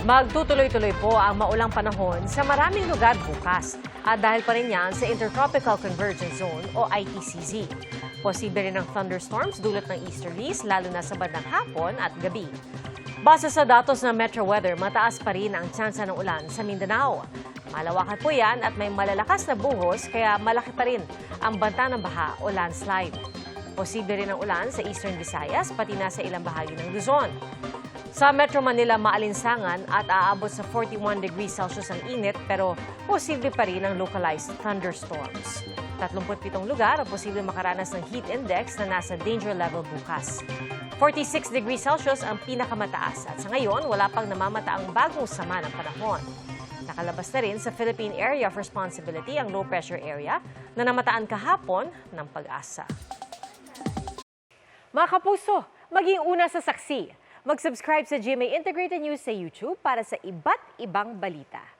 Magtutuloy-tuloy po ang maulang panahon sa maraming lugar bukas at dahil pa rin yan sa Intertropical Convergence Zone o ITCZ. Posible rin ang thunderstorms dulot ng easterlies lalo na sa bandang hapon at gabi. Base sa datos ng Metro Weather, mataas pa rin ang tsansa ng ulan sa Mindanao. Malawakan po yan at may malalakas na buhos kaya malaki pa rin ang banta ng baha o landslide. Posible rin ang ulan sa Eastern Visayas pati na sa ilang bahagi ng Luzon. Sa Metro Manila, maalinsangan at aabot sa 41 degrees Celsius ang init pero posible pa rin ang localized thunderstorms. 37 lugar ang posible makaranas ng heat index na nasa danger level bukas. 46 degrees Celsius ang pinakamataas at sa ngayon wala pang namamataang bagong sama ng panahon. Nakalabas na rin sa Philippine Area of Responsibility ang low pressure area na namataan kahapon ng Pag-asa. Mga kapuso, maging una sa saksi. Mag-subscribe sa GMA Integrated News sa YouTube para sa iba't ibang balita.